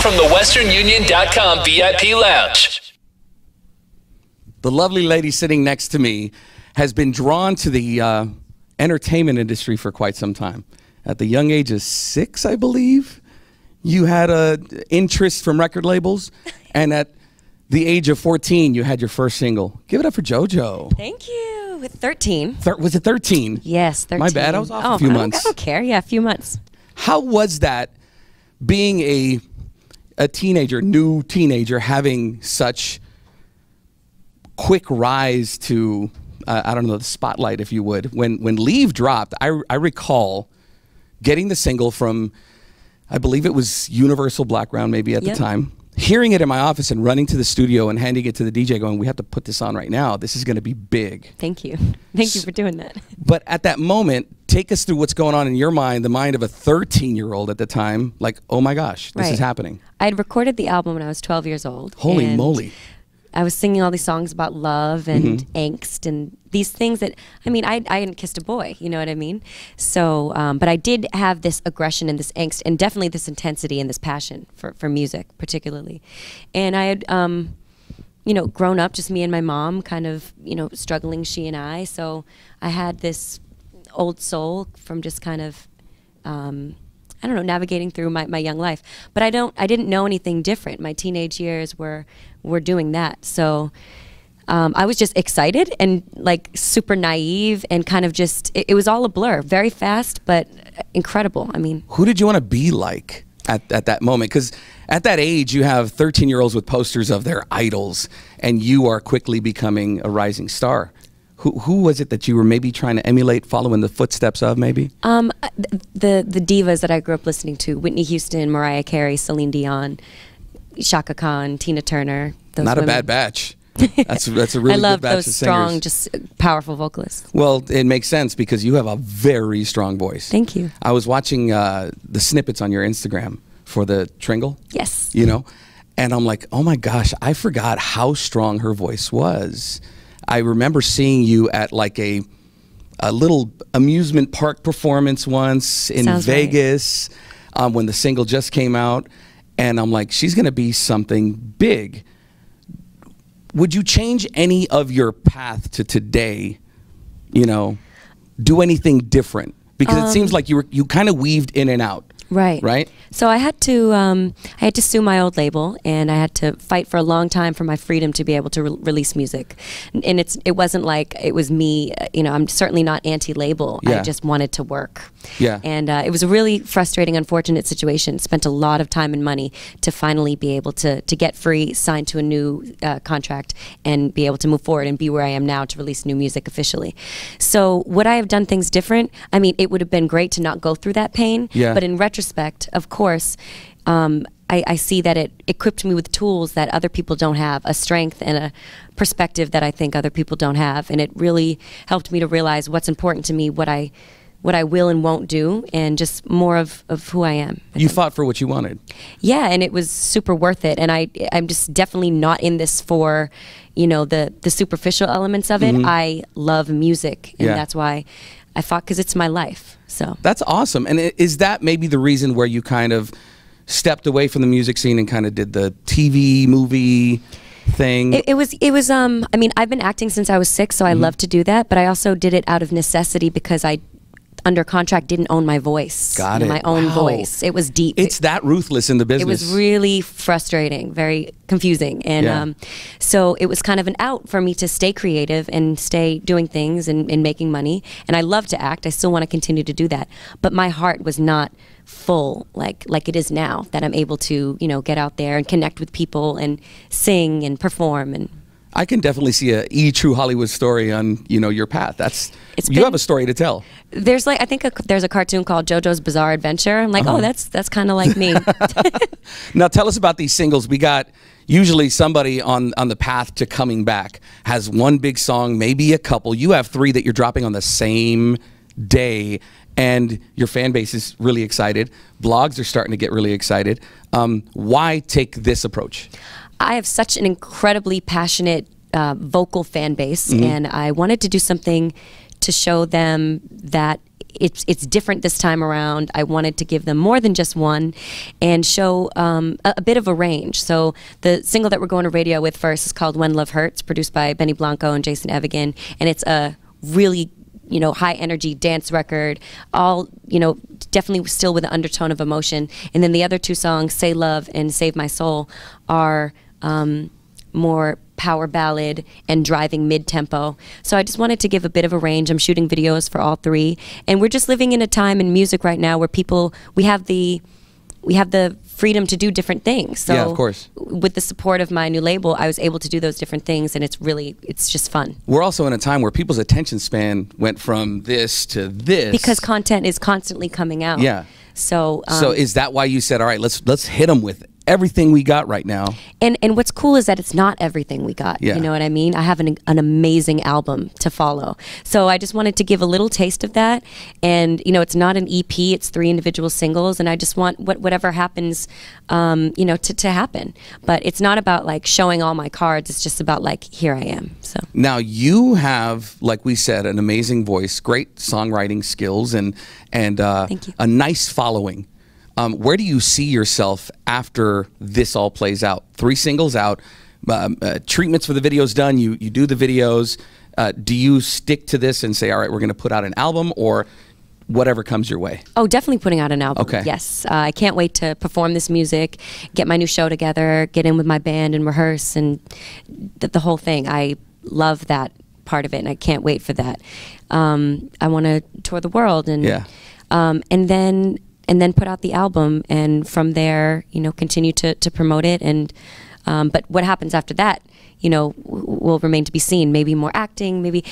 from the westernunion.com VIP lounge. The lovely lady sitting next to me has been drawn to the entertainment industry for quite some time. At the young age of 6, I believe, you had an interest from record labels, and at the age of 14, you had your first single. Give it up for JoJo. Thank you. With 13. Was it 13? Yes, 13. My bad, I was off a few months. I don't care, yeah, a few months. How was that, being a teenager, new teenager, having such quick rise to, I don't know, the spotlight, if you would? When Leave dropped, I recall getting the single from, I believe it was Universal Blackground maybe at the time, hearing it in my office and running to the studio and handing it to the DJ going, we have to put this on right now. This is going to be big. Thank you. Thank you for doing that. But at that moment, take us through what's going on in your mind, the mind of a 13-year-old at the time, like, oh my gosh, this is happening. I had recorded the album when I was 12 years old. Holy moly. I was singing all these songs about love and angst and these things that, I mean, I hadn't kissed a boy, you know what I mean? So, but I did have this aggression and this angst and definitely this intensity and this passion for music particularly. And I had, you know, grown up, just me and my mom, kind of, you know, struggling, she and I. So I had this old soul from just kind of, I don't know, navigating through my young life. But I didn't know anything different. My teenage years were doing that. So I was just excited and like super naive and kind of just, it was all a blur. Very fast, but incredible. I mean. Who did you want to be like at that moment? Because at that age, you have 13-year-olds with posters of their idols, and you are quickly becoming a rising star. Who was it that you were maybe trying to emulate, following the footsteps of, maybe? The divas that I grew up listening to: Whitney Houston, Mariah Carey, Celine Dion, Shaka Khan, Tina Turner. Those Not women. a bad batch. That's a really good batch of singers. I love those strong, just powerful vocalists. Well, it makes sense because you have a very strong voice. Thank you. I was watching the snippets on your Instagram for the Tringle. Yes. You know, and I'm like, oh my gosh, I forgot how strong her voice was. I remember seeing you at like a little amusement park performance once in Vegas when the single just came out, and I'm like, she's going to be something big. Would you change any of your path to today, you know, do anything different? Because it seems like you kind of weaved in and out. Right. Right. So I had to sue my old label, and I had to fight for a long time for my freedom to be able to release music. And it wasn't like it was me. You know, I'm certainly not anti-label. Yeah. I just wanted to work. Yeah. And it was a really frustrating, unfortunate situation. Spent a lot of time and money to finally be able to get free, sign to a new contract, and be able to move forward and be where I am now to release new music officially. So would I have done things different? I mean, it would have been great to not go through that pain. Yeah. But in retrospect, of course, I see that it equipped me with tools that other people don't have, a strength and a perspective that I think other people don't have, and it really helped me to realize what's important to me, what I will and won't do, and just more of who I am. You fought for what you wanted. Yeah, and it was super worth it, and I'm just definitely not in this for, you know, the superficial elements of it. I love music, and that's why I fought, because it's my life. So that's awesome. And is that maybe the reason where you kind of stepped away from the music scene and kind of did the TV movie thing? It was I mean, I've been acting since I was 6, so I love to do that, but I also did it out of necessity because I, under contract, didn't own my voice. Got it. My own voice. It was deep. It's that ruthless in the business. It was really frustrating, very confusing. And so it was kind of an out for me to stay creative and stay doing things and making money. And I love to act. I still want to continue to do that. But my heart was not full like it is now, that I'm able to, you know, get out there and connect with people and sing and perform. And I can definitely see a true Hollywood story on, you know, your path. You have a story to tell. There's like, I think there's a cartoon called JoJo's Bizarre Adventure. I'm like, oh, that's kind of like me. Now tell us about these singles. We got usually somebody on the path to coming back has one big song, maybe a couple. You have 3 that you're dropping on the same day, and your fan base is really excited. Blogs are starting to get really excited. Why take this approach? I have such an incredibly passionate vocal fan base, and I wanted to do something to show them that it's different this time around. I wanted to give them more than just one and show a bit of a range. So the single that we're going to radio with first is called When Love Hurts, produced by Benny Blanco and Jason Evigan, and it's a really high energy dance record, all, definitely still with an undertone of emotion. And then the other two songs, Say Love and Save My Soul, are more power ballad and driving mid-tempo. So I just wanted to give a bit of a range. I'm shooting videos for all three, and we're just living in a time in music right now where we have the freedom to do different things. So yeah, of course. With the support of my new label, I was able to do those different things, and it's just fun. We're also in a time where people's attention span went from this to this because content is constantly coming out. Yeah. So is that why you said, all right, let's hit them with everything we got right now? And what's cool is that it's not everything we got. Yeah. You know what I mean? I have an amazing album to follow. So I just wanted to give a little taste of that. And, it's not an EP, it's 3 individual singles. And I just want whatever happens, to happen. But it's not about like showing all my cards. It's just about like, here I am. So now you have, like we said, an amazing voice, great songwriting skills, and Thank you. a nice following. Where do you see yourself after this all plays out? 3 singles out, treatments for the videos done, you do the videos. Do you stick to this and say, all right, we're going to put out an album, or whatever comes your way? Oh, definitely putting out an album. Okay. Yes. I can't wait to perform this music, get my new show together, get in with my band and rehearse, and the whole thing. I love that part of it, and I can't wait for that. I want to tour the world, and yeah. And then put out the album, and from there, continue to promote it. And but what happens after that, will remain to be seen. Maybe more acting, maybe.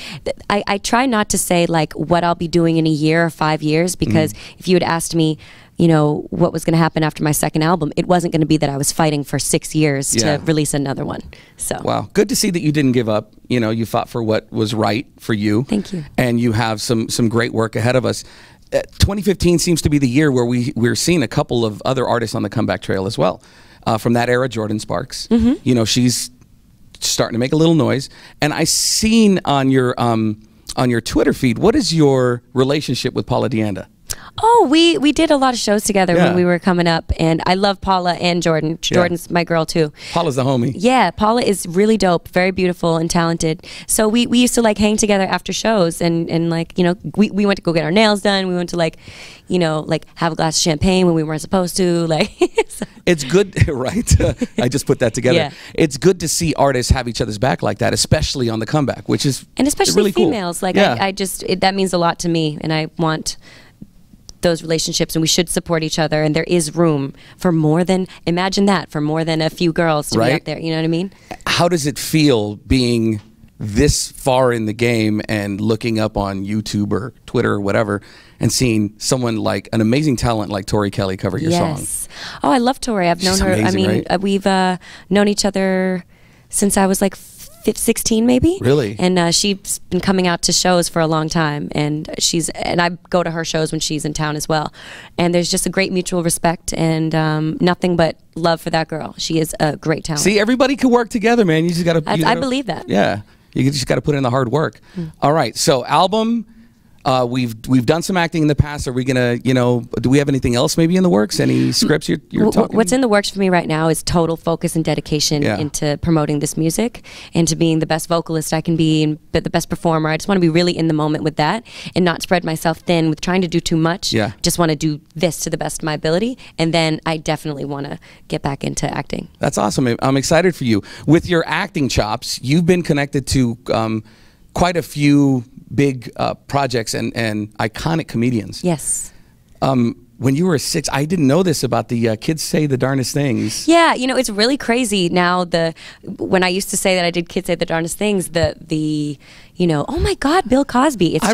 I try not to say like what I'll be doing in a year or 5 years, because if you had asked me, what was going to happen after my second album, it wasn't going to be that I was fighting for 6 years to release another one. So wow, good to see that you didn't give up. You fought for what was right for you. Thank you. And you have some great work ahead of us. 2015 seems to be the year where we're seeing a couple of other artists on the comeback trail as well. From that era, Jordan Sparks. She's starting to make a little noise. And I seen on your Twitter feed, what is your relationship with Paula Deanda? Oh, we did a lot of shows together when we were coming up, and I love Paula and Jordan. Jordan's my girl too. Paula's the homie. Yeah, Paula is really dope, very beautiful and talented. So we used to like hang together after shows, and like we went to go get our nails done. We went to like have a glass of champagne when we weren't supposed to. Like so. It's good, right? I just put that together. Yeah. It's good to see artists have each other's back like that, especially on the comeback, which is and especially really females. Cool. Like I just that means a lot to me, and I want those relationships, and we should support each other, and there is room for more than, imagine that, for more than a few girls to be out there, you know what I mean? How does it feel being this far in the game and looking up on YouTube or Twitter or whatever and seeing someone like an amazing talent like Tori Kelly cover your song? Oh, I love Tori. I've known her. Amazing, I mean, we've known each other since I was like 16 maybe. Really? And she's been coming out to shows for a long time, and I go to her shows when she's in town as well. And there's just a great mutual respect and nothing but love for that girl. She is a great talent. See, everybody can work together, man. You just got to. I believe that. Yeah, you just got to put in the hard work. All right, so album. We've done some acting in the past. Are we gonna, do we have anything else maybe in the works? Any scripts you're talking? What's in the works for me right now is total focus and dedication into promoting this music and to being the best vocalist I can be and the best performer. I just want to be really in the moment with that and not spread myself thin with trying to do too much. Yeah. Just want to do this to the best of my ability, and then I definitely want to get back into acting. That's awesome. I'm excited for you. With your acting chops, you've been connected to quite a few big projects and iconic comedians. Yes. When you were 6, I didn't know this about the Kids Say the Darndest Things. Yeah, it's really crazy now. When I used to say that I did Kids Say the Darndest Things, oh my God, Bill Cosby. It's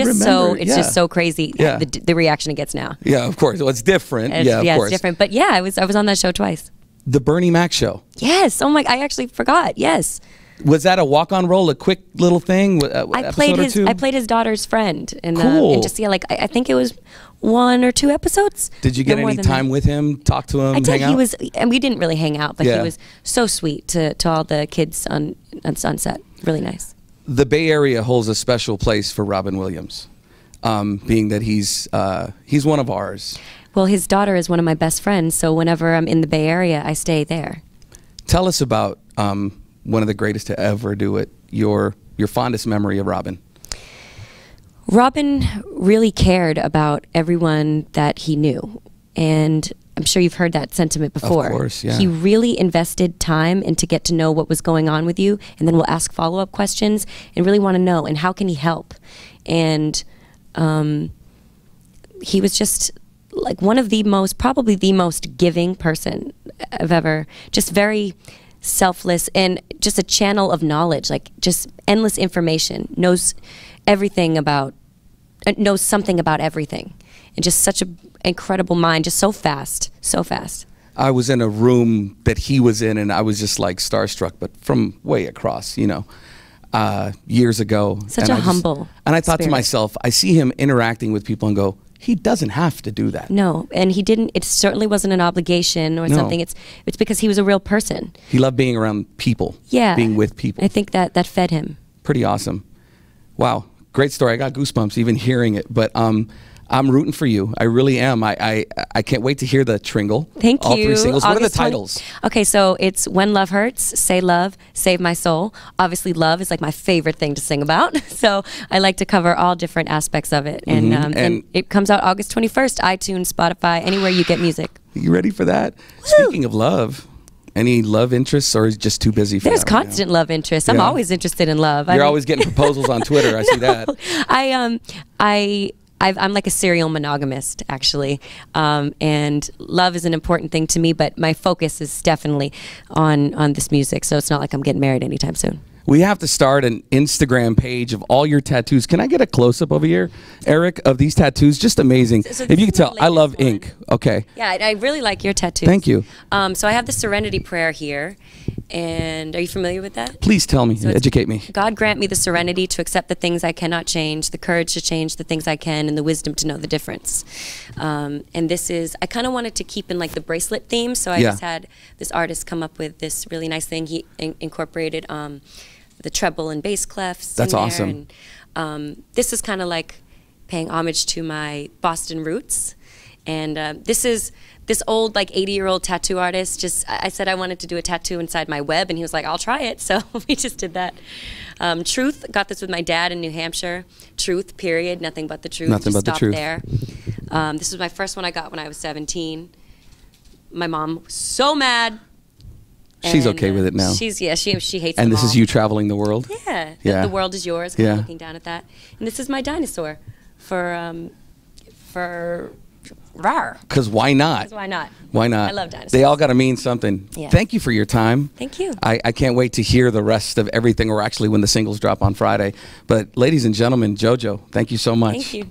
just so crazy. Yeah. The reaction it gets now. Yeah, of course. Well, it's different. Of course. It's different. But yeah, I was on that show twice. The Bernie Mac show. Yes. Oh my! I actually forgot. Yes. Was that a walk-on role, a quick little thing? I played his daughter's friend, and cool. And just I think it was 1 or 2 episodes. Did you get any time with him? Talk to him? I did. Hang out? He was, and we didn't really hang out, but he was so sweet to all the kids on set. Really nice. The Bay Area holds a special place for Robin Williams. being that he's one of ours. Well, his daughter is one of my best friends, so whenever I'm in the Bay Area, I stay there. Tell us about one of the greatest to ever do it, your fondest memory of Robin. Robin really cared about everyone that he knew, and I'm sure you've heard that sentiment before. Of course, yeah. He really invested time and to get to know what was going on with you, and then we'll ask follow-up questions and really want to know, and how can he help? And he was just like one of the most, probably the most giving person I've ever, just very selfless and just a channel of knowledge, like just endless information, knows everything about, knows something about everything, and just such an incredible mind, just so fast, so fast. I was in a room that he was in, and I was just like starstruck, but from way across, you know, years ago. Such a humble And I thought to spirit. myself, I see him interacting with people and go, he doesn't have to do that. No, and he didn't. It certainly wasn't an obligation or No. something. It's because he was a real person. He loved being around people. Yeah, Being with people. I think that fed him. Pretty awesome. Wow. Great story. I got goosebumps even hearing it. But I'm rooting for you. I really am. I can't wait to hear the Tringle. Thank you. All 3 singles. What are the August 20 titles? Okay, so it's When Love Hurts, Say Love, Save My Soul. Obviously, love is like my favorite thing to sing about. So I like to cover all different aspects of it. And it comes out August 21st, iTunes, Spotify, anywhere you get music. You ready for that? Woo! Speaking of love, any love interests, or is it just too busy for There's that right constant now? love interest. I'm Yeah. always interested in love. You're always getting proposals on Twitter. I see that. I'm like a serial monogamist, actually, and love is an important thing to me. But my focus is definitely on this music. So it's not like I'm getting married anytime soon. We have to start an Instagram page of all your tattoos. Can I get a close-up over here, Eric, of these tattoos? Just amazing. So if you can this is tell, my I love latest one. ink. Okay. Yeah, I really like your tattoos. Thank you. So I have the Serenity Prayer here, and are you familiar with that? Please tell me. So it's, educate me. God grant me the serenity to accept the things I cannot change, the courage to change the things I can, and the wisdom to know the difference. And this is, I kind of wanted to keep in like the bracelet theme, so I just had this artist come up with this really nice thing. He incorporated the treble and bass clefs. That's in there, awesome. And this is kind of like paying homage to my Boston roots. And this is this old like 80-year-old tattoo artist. I said I wanted to do a tattoo inside my web, and he was like, "I'll try it." So we just did that. Truth, got this with my dad in New Hampshire. Truth, period, nothing but the truth. Nothing Just but the stop truth. there. This was my first one I got when I was 17. My mom was so mad. She's And, okay with it now. She hates And them this is all. you traveling the world? Yeah. Yeah. The world is yours. Kind Yeah. of looking down at that. And this is my dinosaur for rawr. Because why not? 'Cause why not? Why not? I love dinosaurs. They all got to mean something. Yeah. Thank you for your time. Thank you. I can't wait to hear the rest of everything, or actually when the singles drop on Friday. But ladies and gentlemen, JoJo, thank you so much. Thank you.